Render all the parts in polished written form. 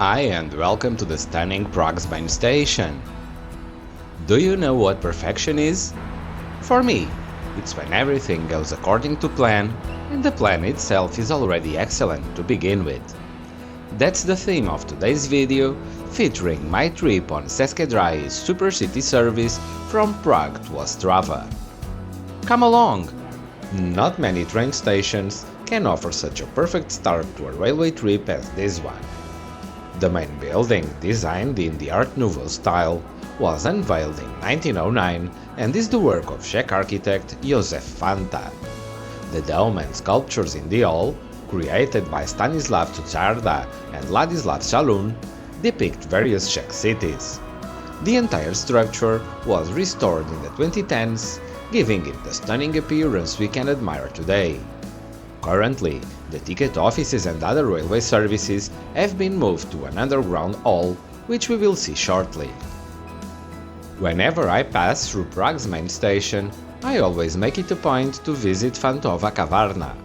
Hi and welcome to the stunning Prague Main Station. Do you know what perfection is? For me, it's when everything goes according to plan and the plan itself is already excellent to begin with. That's the theme of today's video, featuring my trip on Ceske Dráhy's super city service from Prague to Ostrava. Come along! Not many train stations can offer such a perfect start to a railway trip as this one. The main building, designed in the Art Nouveau style, was unveiled in 1909 and is the work of Czech architect Josef Fanta. The dome and sculptures in the hall, created by Stanislav Cucarda and Ladislav Šalun, depict various Czech cities. The entire structure was restored in the 2010s, giving it the stunning appearance we can admire today. Currently, the ticket offices and other railway services have been moved to an underground hall, which we will see shortly. Whenever I pass through Prague's main station, I always make it a point to visit Fontova Kavarna.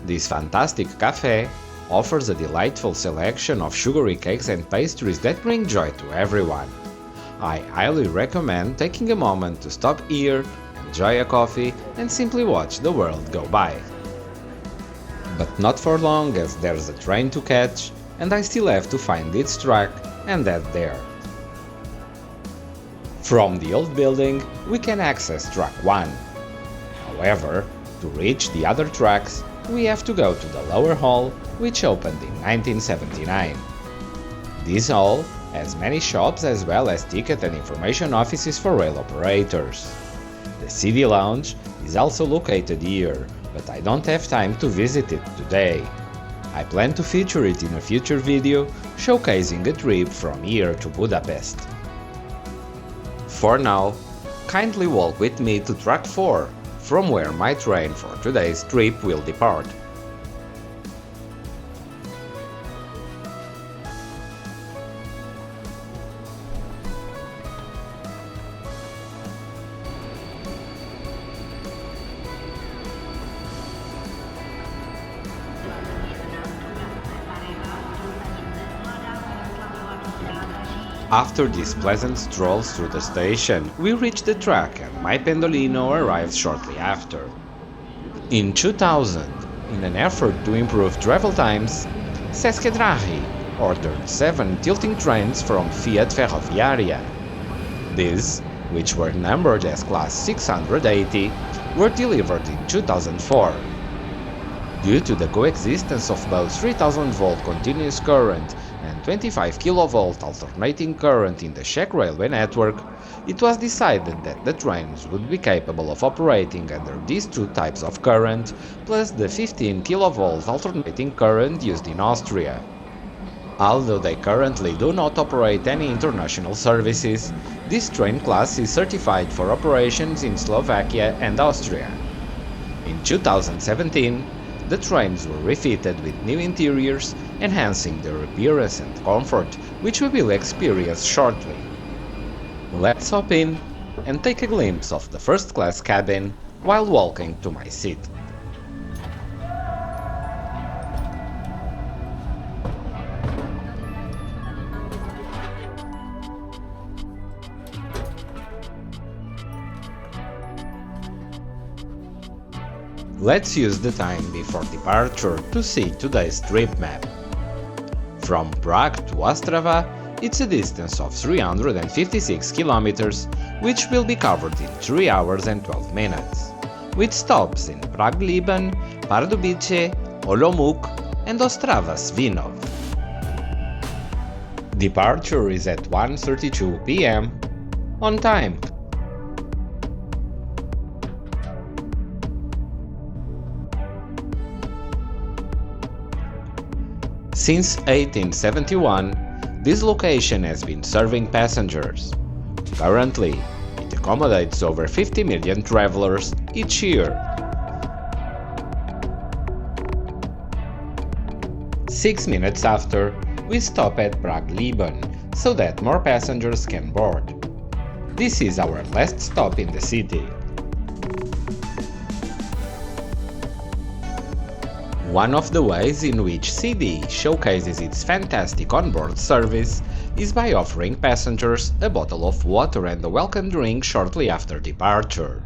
This fantastic café offers a delightful selection of sugary cakes and pastries that bring joy to everyone. I highly recommend taking a moment to stop here, enjoy a coffee, and simply watch the world go by. But not for long, as there's a train to catch and I still have to find its track and head there. From the old building we can access track 1. However, to reach the other tracks we have to go to the lower hall, which opened in 1979. This hall has many shops as well as ticket and information offices for rail operators. The CD lounge is also located here, but I don't have time to visit it today. I plan to feature it in a future video showcasing a trip from here to Budapest. For now, kindly walk with me to track 4, from where my train for today's trip will depart. After these pleasant strolls through the station, we reach the track and my Pendolino arrives shortly after. In 2000, in an effort to improve travel times, Česke Dráhy ordered 7 tilting trains from Fiat Ferroviaria. These, which were numbered as Class 680, were delivered in 2004. Due to the coexistence of both 3000-volt continuous current and 25 kV alternating current in the Czech railway network, it was decided that the trains would be capable of operating under these two types of current, plus the 15 kV alternating current used in Austria. Although they currently do not operate any international services, this train class is certified for operations in Slovakia and Austria. In 2017, the trains were refitted with new interiors, enhancing their appearance and comfort, which we will experience shortly. Let's hop in and take a glimpse of the first-class cabin while walking to my seat. Let's use the time before departure to see today's trip map. From Prague to Ostrava, it's a distance of 356 kilometers, which will be covered in 3 hours and 12 minutes, with stops in Prague-Liben, Pardubice, Olomouc and Ostrava Svinov. Departure is at 1:32 p.m. on time. Since 1871, this location has been serving passengers. Currently, it accommodates over 50 million travelers each year. 6 minutes after, we stop at Prague-Liben, so that more passengers can board. This is our last stop in the city. One of the ways in which CD showcases its fantastic onboard service is by offering passengers a bottle of water and a welcome drink shortly after departure.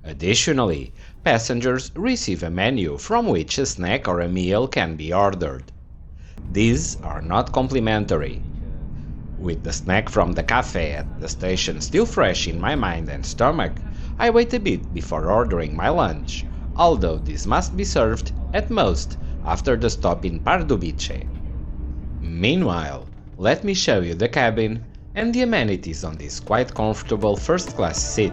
Additionally, passengers receive a menu from which a snack or a meal can be ordered. These are not complimentary. With the snack from the cafe at the station still fresh in my mind and stomach, I wait a bit before ordering my lunch, although this must be served at most after the stop in Pardubice. Meanwhile, let me show you the cabin and the amenities on this quite comfortable first-class seat.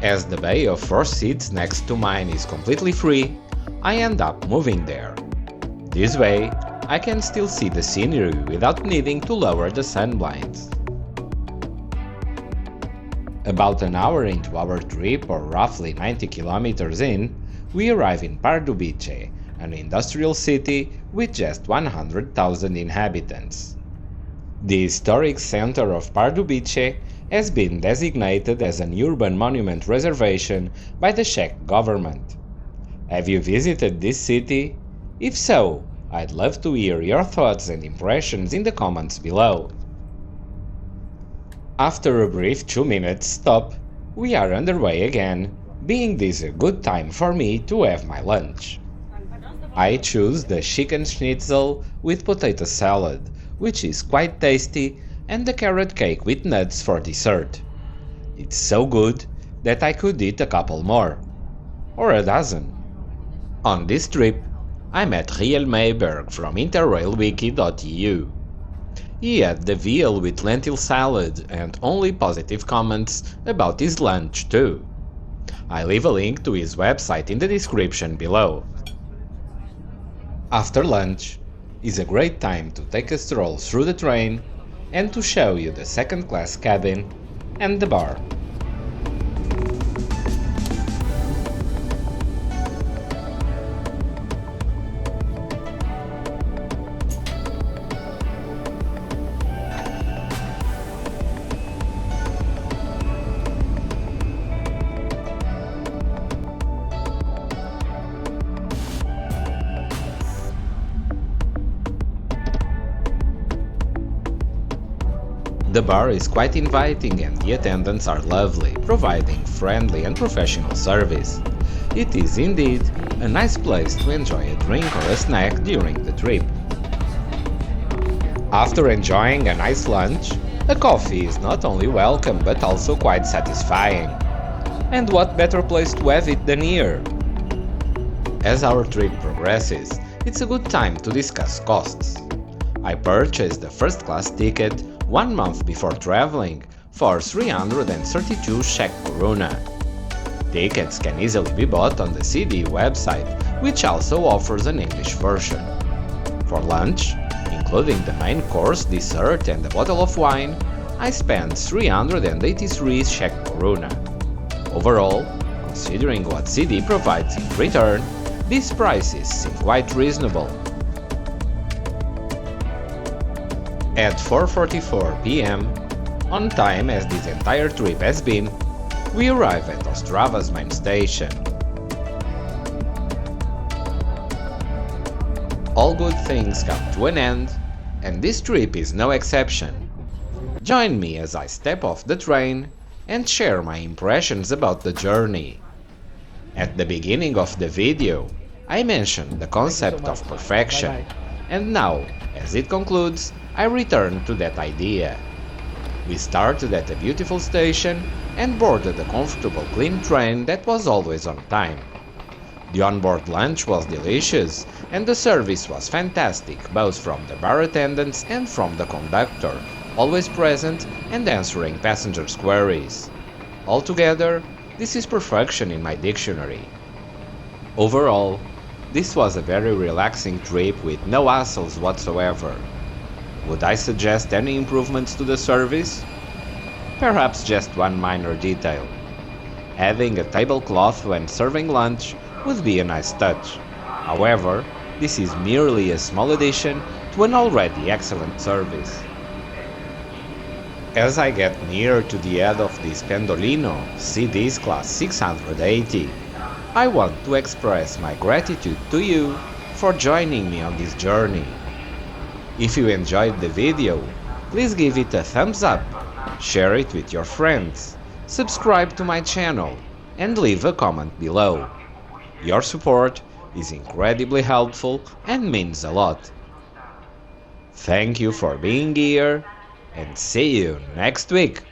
As the bay of 4 seats next to mine is completely free, I end up moving there. This way, I can still see the scenery without needing to lower the sun blinds. About an hour into our trip, or roughly 90 kilometers in, we arrive in Pardubice, an industrial city with just 100,000 inhabitants. The historic center of Pardubice has been designated as an urban monument reservation by the Czech government. Have you visited this city? If so, I'd love to hear your thoughts and impressions in the comments below. After a brief 2-minute stop, we are underway again, being this a good time for me to have my lunch. I choose the chicken schnitzel with potato salad, which is quite tasty, and the carrot cake with nuts for dessert. It's so good that I could eat a couple more, or a dozen. On this trip, I met hl.n from interrailwiki.eu. He had the veal with lentil salad and only positive comments about his lunch too. I leave a link to his website in the description below. After lunch is a great time to take a stroll through the train and to show you the second-class cabin and the bar. The bar is quite inviting and the attendants are lovely, providing friendly and professional service. It is indeed a nice place to enjoy a drink or a snack during the trip. After enjoying a nice lunch, a coffee is not only welcome but also quite satisfying. And what better place to have it than here? As our trip progresses, it's a good time to discuss costs. I purchased the first-class ticket 1 month before traveling for 332 Czech koruna. Tickets can easily be bought on the CD website, which also offers an English version. For lunch, including the main course, dessert and a bottle of wine, I spent 383 Czech koruna. Overall, considering what CD provides in return, these prices seem quite reasonable. At 4:44 p.m., on time as this entire trip has been, we arrive at Ostrava's main station. All good things come to an end, and this trip is no exception. Join me as I step off the train and share my impressions about the journey. At the beginning of the video, I mentioned the concept of perfection, and now, as it concludes, I return to that idea. We started at a beautiful station and boarded a comfortable, clean train that was always on time. The onboard lunch was delicious and the service was fantastic, both from the bar attendants and from the conductor, always present and answering passengers' queries. Altogether, this is perfection in my dictionary. Overall, This was a very relaxing trip with no hassles whatsoever. Would I suggest any improvements to the service? Perhaps just one minor detail. Adding a tablecloth when serving lunch would be a nice touch. However, this is merely a small addition to an already excellent service. As I get near to the end of this Pendolino CD's Class 680, I want to express my gratitude to you for joining me on this journey. If you enjoyed the video, please give it a thumbs up, share it with your friends, subscribe to my channel, and leave a comment below. Your support is incredibly helpful and means a lot. Thank you for being here, and see you next week!